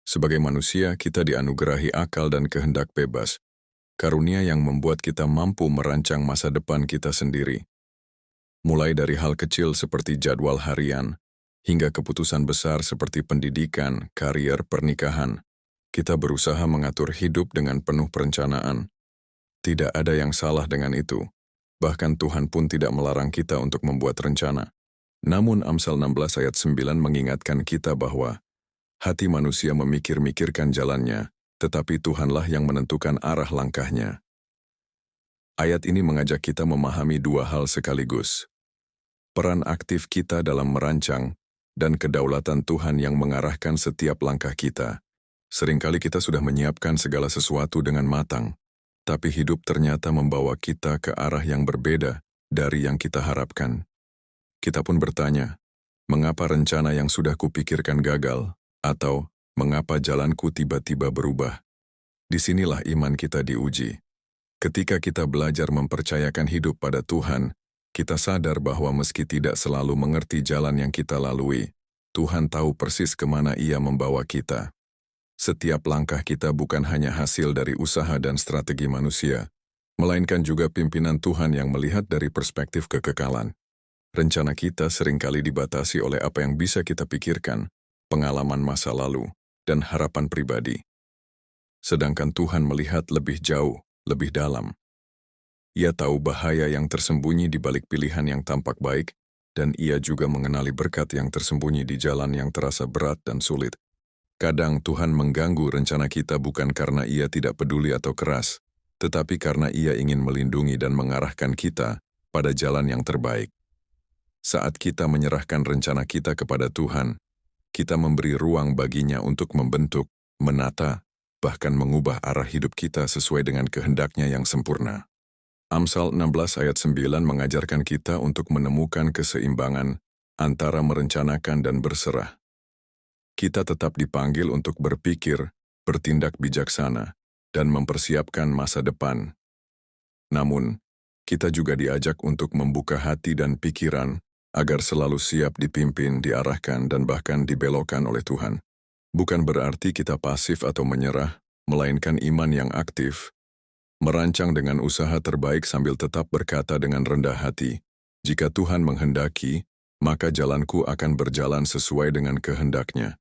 Sebagai manusia, kita dianugerahi akal dan kehendak bebas, karunia yang membuat kita mampu merancang masa depan kita sendiri. Mulai dari hal kecil seperti jadwal harian, hingga keputusan besar seperti pendidikan, karier, pernikahan, kita berusaha mengatur hidup dengan penuh perencanaan. Tidak ada yang salah dengan itu. Bahkan Tuhan pun tidak melarang kita untuk membuat rencana. Namun Amsal 16 ayat 9 mengingatkan kita bahwa hati manusia memikir-mikirkan jalannya, tetapi Tuhanlah yang menentukan arah langkahnya. Ayat ini mengajak kita memahami dua hal sekaligus. Peran aktif kita dalam merancang, dan kedaulatan Tuhan yang mengarahkan setiap langkah kita. Seringkali kita sudah menyiapkan segala sesuatu dengan matang, tapi hidup ternyata membawa kita ke arah yang berbeda dari yang kita harapkan. Kita pun bertanya, mengapa rencana yang sudah kupikirkan gagal? Atau, mengapa jalanku tiba-tiba berubah? Disinilah iman kita diuji. Ketika kita belajar mempercayakan hidup pada Tuhan, kita sadar bahwa meski tidak selalu mengerti jalan yang kita lalui, Tuhan tahu persis kemana Ia membawa kita. Setiap langkah kita bukan hanya hasil dari usaha dan strategi manusia, melainkan juga pimpinan Tuhan yang melihat dari perspektif kekekalan. Rencana kita seringkali dibatasi oleh apa yang bisa kita pikirkan, pengalaman masa lalu, dan harapan pribadi. Sedangkan Tuhan melihat lebih jauh, lebih dalam. Ia tahu bahaya yang tersembunyi di balik pilihan yang tampak baik, dan Ia juga mengenali berkat yang tersembunyi di jalan yang terasa berat dan sulit. Kadang Tuhan mengganggu rencana kita bukan karena Ia tidak peduli atau keras, tetapi karena Ia ingin melindungi dan mengarahkan kita pada jalan yang terbaik. Saat kita menyerahkan rencana kita kepada Tuhan, kita memberi ruang baginya untuk membentuk, menata, bahkan mengubah arah hidup kita sesuai dengan kehendaknya yang sempurna. Amsal 16 ayat 9 mengajarkan kita untuk menemukan keseimbangan antara merencanakan dan berserah. Kita tetap dipanggil untuk berpikir, bertindak bijaksana, dan mempersiapkan masa depan. Namun, kita juga diajak untuk membuka hati dan pikiran agar selalu siap dipimpin, diarahkan, dan bahkan dibelokkan oleh Tuhan. Bukan berarti kita pasif atau menyerah, melainkan iman yang aktif, merancang dengan usaha terbaik sambil tetap berkata dengan rendah hati, "Jika Tuhan menghendaki, maka jalanku akan berjalan sesuai dengan kehendaknya."